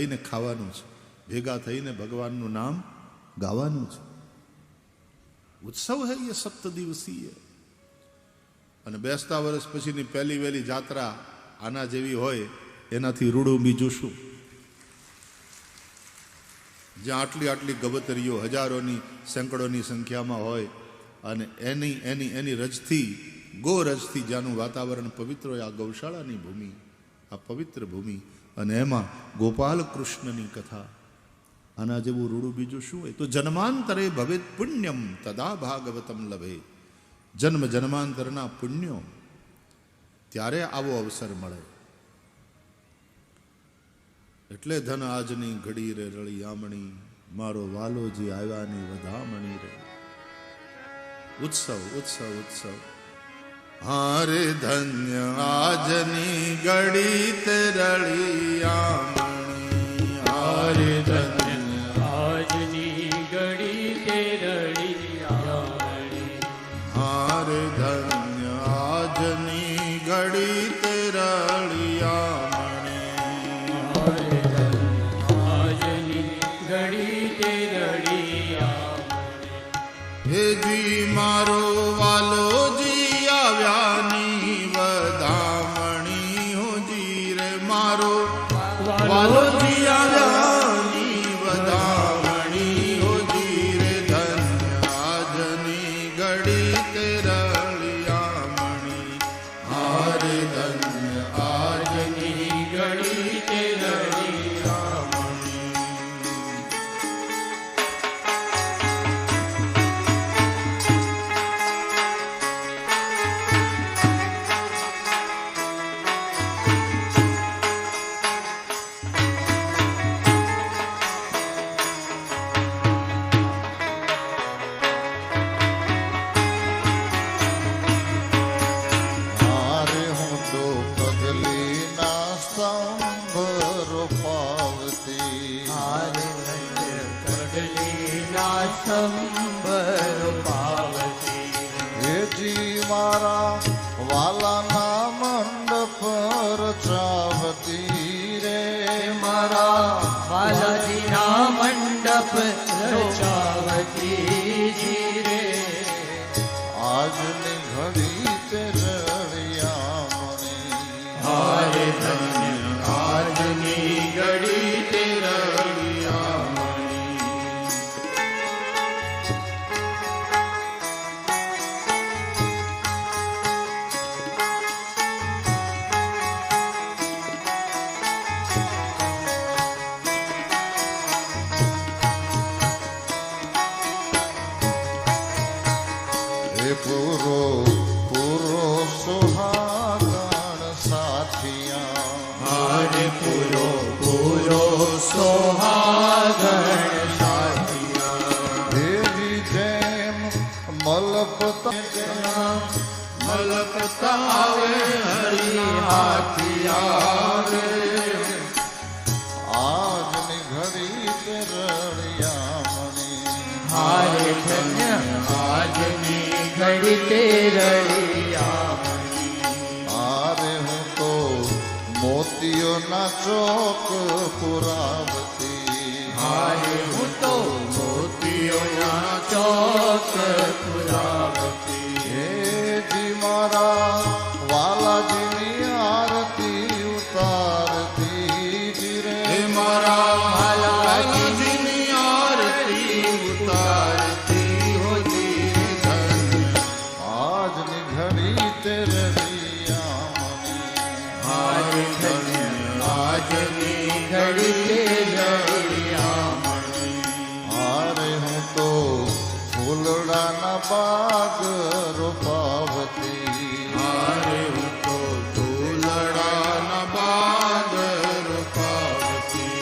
થઈને ખાવાનું છે, ભેગા થઈને ભગવાનનું નામ ગાવાનું છે. ઉત્સવ હૈ એ 7 દિવસીય. અને બેસતા વર્ષ પછીની પહેલી વહેલી જાત્રા આના જેવી હોય એનાથી રૂડું બીજું શું? જ્યાં આટલી આટલી ગબતરીઓ હજારોની સેંકડોની સંખ્યામાં હોય અને એની રજથી ગોરજથી જ્યાંનું વાતાવરણ પવિત્ર હોય, આ ગૌશાળાની ભૂમિ, આ પવિત્ર ભૂમિ, અને એમાં ગોપાલ કૃષ્ણની કથા, આના જેવું રૂડું બીજું શું હોય? તો જન્માંતરે ભવેત પુણ્યમ તદા ભાગવતમ લભે. જન્મ જન્માંતરના પુણ્યો, ત્યારે આવો અવસર મળે. એટલે ધન આજની ઘડી રે રળિયામણી, મારો વાલોજી આવ્યાની વધામણી રે. ઉત્સવ ઉત્સવ ઉત્સવ. હારે ધન્ય આજની ઘડી તે રળિયામણી, હારે ધન્ય આજની ઘડી તે રળિયામણી, હારે ધન્ય આજની ઘડી તે રળિયામણી, ઘડી તે રળિયામણી. હેજી મારો વાલોજી આવ્યાની વધામણી, હોજી રે મારો વાલોજી આવ્યાની વધામણી, હોજી રે ધન્ય આજની ઘડી તે રળિયામણી, હારે ધન્ય આજની ઘડી તે રળિયામણી. સંભર પાવતી. હેજી મારા વાલાના મંડપ રચાવતી રે, મારા બાલાજીના મંડપ રચાવતી રે. આજની ઘડી તે રળિયામણી, હારે ધન્ય આજની ઘડી તે રળિયામણી. પૂરો પૂરો સુહાગણ સાથિયા, હારે પૂરો પૂરો સોહાગણ સાથિયા. દેવી જેમ મલપતા મલકતા આવે હરિ હાથિયા રે. આજની ઘડી તે રળિયામણી, હારે ધન્ય આજની ઘડી તે રળિયામણી. આરે હું તો મોતીઓના ચોક પુરાવતી, હારે હું તો મોતીઓના ચોક પુરાવતી. હેજી મારા વાલાજીની આરતી ઉતારતી રે, હે મારા વાલાજીની આરતી ઉતારતી, હોજી રે ધન્ય આજની ઘડી તે રળિયામણી, હારે ધન્ય આજની ઘડી તે રળિયામણી. આરે હું તો ફૂલડાના બાગ રોપાવતી, હારે હું તો ફૂલડાના બાગ રોપાવતી.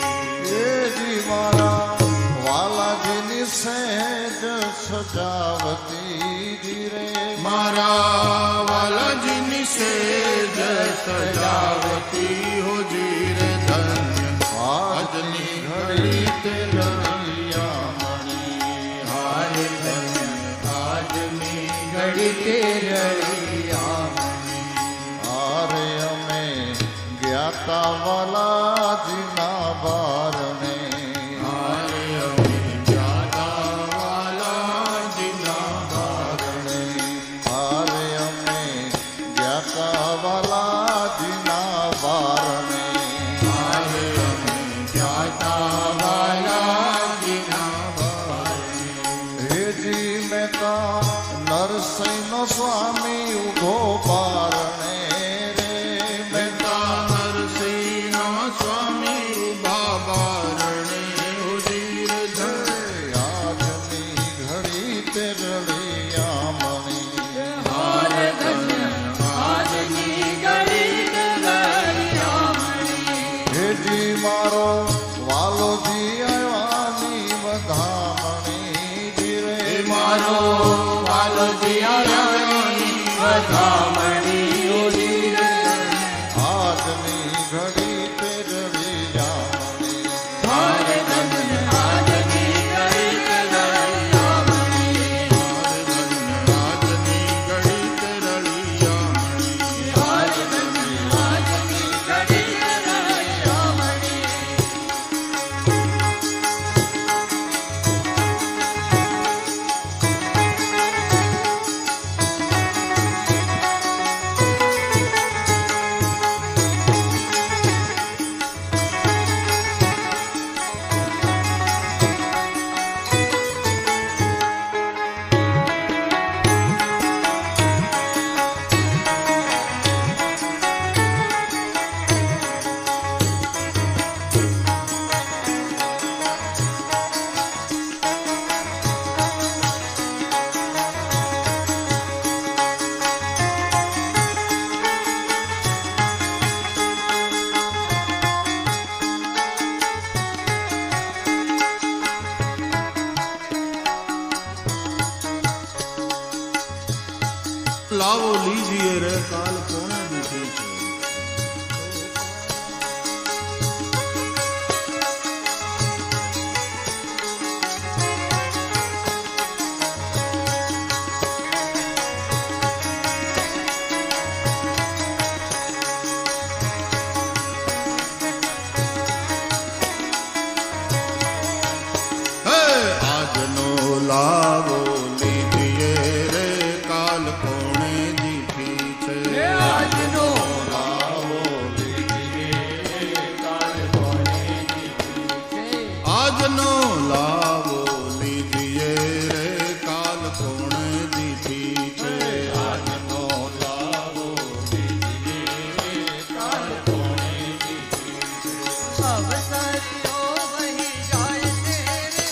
હેજી મારા વાલાજીની સેજ સજાવતી રે, મારા વાલાજીની સેજ સજાવતી, હોજી રે ધન્ય આજની ઘડી તે રળિયામણી, હારે ધન્ય આજની ઘડી તે રળિયામણી. આરે અમે જ્ઞાતા વાલાજીના બાર મારો વાલોજી આવ્યાની વધામણી જીરે મારો વાલોજી આવ્યાની વધામણી ઓજી રે. આજની ઘડી તે રડી જામણી મારે ધન્ય આજની ઘડી તે રળિયામણી. આજની ઘડી તે રળિયામણી. મારે ધન્ય આજની ઘડી તે રળિયામણી. લાવો લીજીએ રે કાલ કોણે દીધી છે. હે આજનો લાવો લીજીએ રે કાલ કોણે દીધી છે. આજનો લાવો લીજીએ કાલ કોણે દીધી છે. આજનો લાવો લીજીએ રે કાલ કોણે દીધી છે. આજનો લાવો લીજીએ કાલ કોણે દીધી અવસરીઓ વહી જાય છે રે,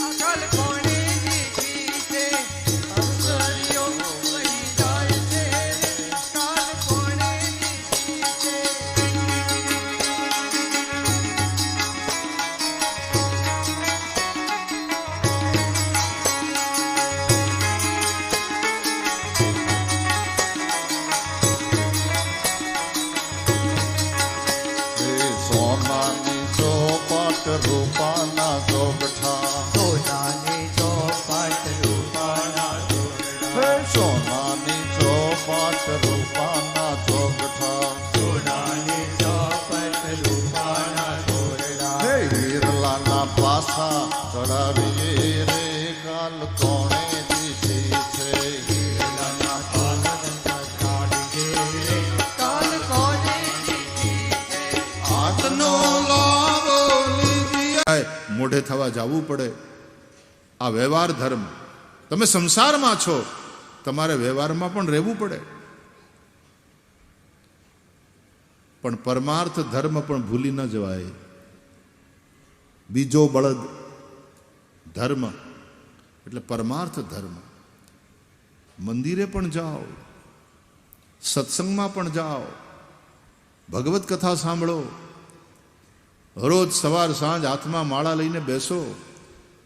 અકલ કોણે દીધી છે. અવસરીઓ વહી જાય છે રે, કાલ કોણે દીધી છે. હે સોનાની ચોપાટ રૂપાના ચોકઠા સોનાની ચોપાટ રૂપાના હે દોરડા. સોનાની ચોપાટ રૂપાના ચોકઠા સોનાની ચોપાટ રૂપાના દોરડા. હે હિરલાના પાસા ચડાવીએ રે કાલ કોણે દીધી છે હિરલાના પાલનના કાઢીએ રે, કાલ કોણે દીધી છે. આજનો લાવો લીજીએ. મોઢે થવા જવું પડે. આ વ્યવહાર ધર્મ. તમે સંસારમાં છો, તમારે વ્યવહારમાં પણ રહેવું પડે. પણ પરમાર્થ ધર્મ પણ ભૂલી ન જવાય. બીજો બળદ ધર્મ એટલે પરમાર્થ ધર્મ. મંદિરે પણ જાઓ, સત્સંગમાં પણ જાઓ, ભગવત કથા સાંભળો, રોજ સવાર સાંજ હાથમાં માળા લઈને બેસો,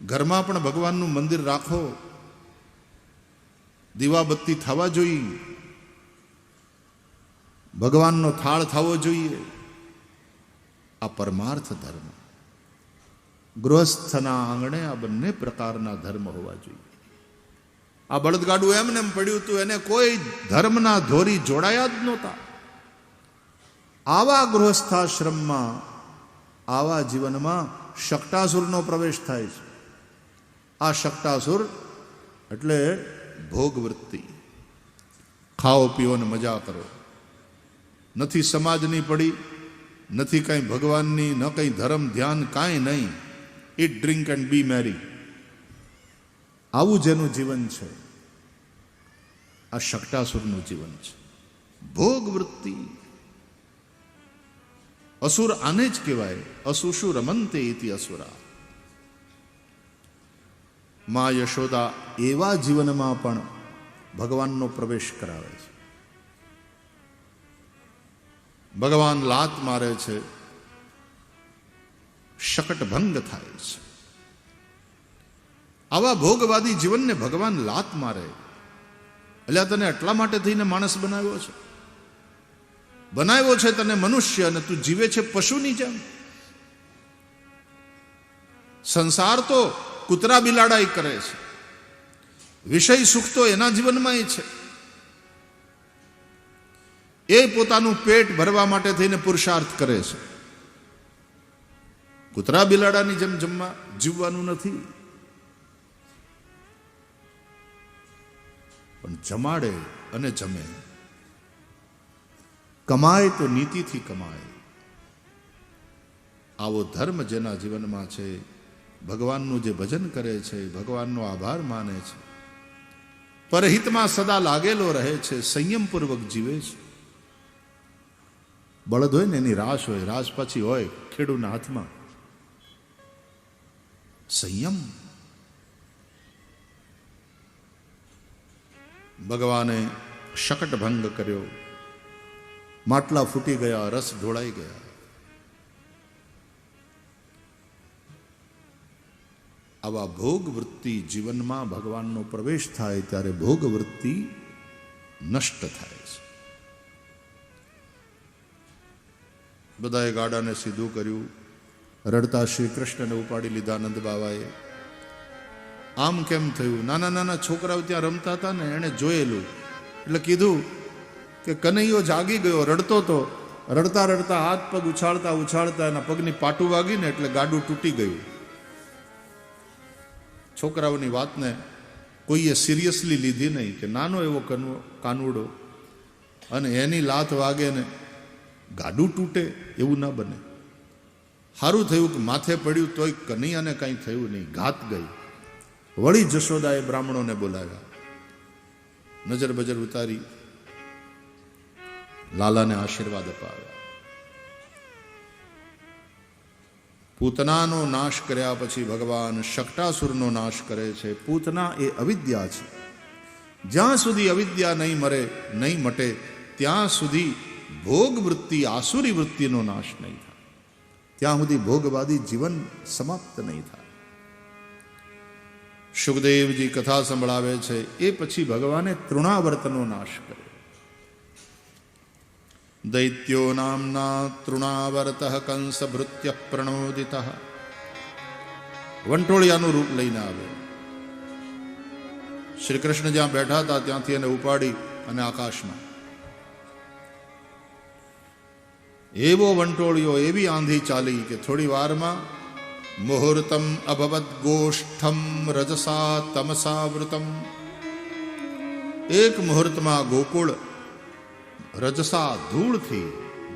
ઘરમાં પણ ભગવાનનું મંદિર રાખો, દીવાબત્તી થવા જોઈએ, ભગવાનનો થાળ થવો જોઈએ. આ પરમાર્થ ધર્મ. ગૃહસ્થના આંગણે આ બંને પ્રકારના ધર્મ હોવા જોઈએ. આ બળદગાડું એમને એમ પડ્યું હતું, એને કોઈ ધર્મના ધોરી જોડાયા જ નહોતા. આવા ગૃહસ્થાશ્રમમાં, આવા જીવનમાં શકટાસુરનો પ્રવેશ થાય છે. આ શકટાસુર એટલે ભોગવૃત્તિ. ખાઓ પીઓ ને મજા કરો. નથી સમાજની પડી, નથી કંઈ ભગવાનની, ન કંઈ ધર્મ ધ્યાન, કાંઈ નહીં. ઇટ ડ્રિંક એન્ડ બી મેરી. આવું જેનું જીવન છે, આ શકટાસુરનું જીવન છે. ભોગવૃત્તિ. અસુર આને જ કહેવાય. અસુષુ રમંતે ઇતિ અસુરા. મા યશોદા એવા જીવનમાં પણ ભગવાનનો પ્રવેશ કરાવે છે. ભગવાન લાત મારે છે, શકટભંગ થાય છે. આવા ભોગવાદી જીવનને ભગવાન લાત મારે. એટલે તને એટલા માટે થઈને માણસ બનાવ્યો છે તને મનુષ્ય, અને તું જીવે છે પશુની જેમ. સંસાર તો કૂતરા બિલાડાઈ કરે છે, વિષય સુખ તો એના જીવનમાં છે. એ પોતાનું પેટ ભરવા માટે થઈને પુરુષાર્થ કરે છે. કૂતરા બિલાડાની જેમ જીવવાનું નથી, પણ જમાડે અને જમે. કમાય તો નીતિથી કમાય. આવો ધર્મ જેના જીવનમાં છે, ભગવાનનું જે ભજન કરે છે, ભગવાનનો આભાર માને છે, પરહિતમાં સદા લાગેલો રહે છે, સંયમપૂર્વક જીવે છે. બળદ હોય ને એની રાસ હોય, રાસ પછી હોય ખેડૂના હાથમાં સંયમ. ભગવાને શકટભંગ કર્યો, માટલા ફૂટી ગયા, રસ ઢોળાઈ ગયા. આવા ભોગ વૃત્તિ જીવનમાં ભગવાનનો પ્રવેશ થાય ત્યારે ભોગ વૃત્તિ નષ્ટ થાય છે. બધાએ ગાડાને સીધું કર્યું. રડતા શ્રી કૃષ્ણને ઉપાડી લીધા નંદ બાવાએ. આમ કેમ થયું? નાના નાના છોકરાઓ ત્યાં રમતા હતા ને, એણે જોયેલું એટલે કીધું કે કનૈયો જાગી ગયો, રડતો તો. રડતા રડતા હાથ પગ ઉછાળતા ઉછાળતા એના પગની પાટું વાગીને એટલે ગાડું તૂટી ગયું. છોકરાઓની વાતને કોઈએ સિરિયસલી લીધી નહીં કે નાનો એવો કાનુડો અને એની લાત વાગે ને ગાડું તૂટે, એવું ના બને. સારું થયું કે માથે પડ્યું તોય કનૈયાને કંઈ થયું નહીં, ઘાત ગઈ. વળી જશોદાએ બ્રાહ્મણોને બોલાવ્યા, નજર બજર ઉતારી લાલાને આશીર્વાદ અપાવ્યા. પૂતનાનો નાશ કર્યા પછી ભગવાન શકટાસુરનો નાશ કરે છે. પૂતના એ અવિદ્યા છે. જ્યાં સુધી અવિદ્યા નહીં મટે ત્યાં સુધી ભોગ વૃત્તિ, આસુરી વૃત્તિનો નાશ નહીં થાય. ત્યાં સુધી ભોગવાદી જીવન સમાપ્ત નહીં થાય. સુખદેવજી કથા સંભળાવે છે, એ પછી ભગવાને તૃણાવર્તનો નાશ કર્યો. દૈત્યો નામના તૃણાવર્ત કંસ ભૃત્ય પ્રણોદિત. વંટોળિયાનું રૂપ લઈને આવે. શ્રી કૃષ્ણ જ્યાં બેઠા હતા ત્યાંથી એને ઉપાડી અને આકાશમાં. એવો વંટોળિયો, એવી આંધી ચાલી કે થોડી વારમાં મુહૂર્તમ અભવદ ગોષ્ઠમ રજસા તમસાવૃતમ. એક મુહૂર્તમાં ગોકુળ રજસા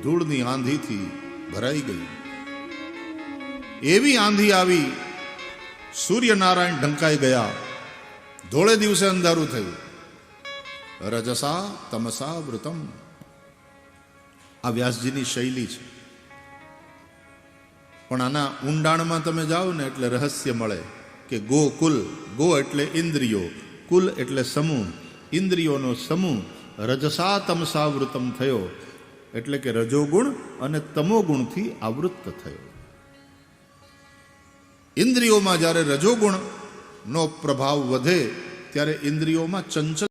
ધૂળની આંધીથી ભરાઈ ગઈ. એવી આંધી આવી, સૂર્યનારાયણ ઢંકાઈ ગયા, ધોળે દિવસે અંધારું થયું. રજસા તમસા વૃતમ. આ વ્યાસજીની શૈલી છે. પણ આના ઊંડાણમાં તમે જાઓ ને એટલે રહસ્ય મળે કે ગોકુલ, ગો એટલે ઇન્દ્રિયો, કુલ એટલે સમૂહ, ઇન્દ્રિયોનો સમૂહ રજસા તમસાવૃતમ થયો, એટલે કે રજોગુણ અને તમોગુણથી આવૃત્ત થયો. ઇન્દ્રિયોમાં જ્યારે રજોગુણનો પ્રભાવ વધે ત્યારે ઇન્દ્રિયોમાં ચંચલ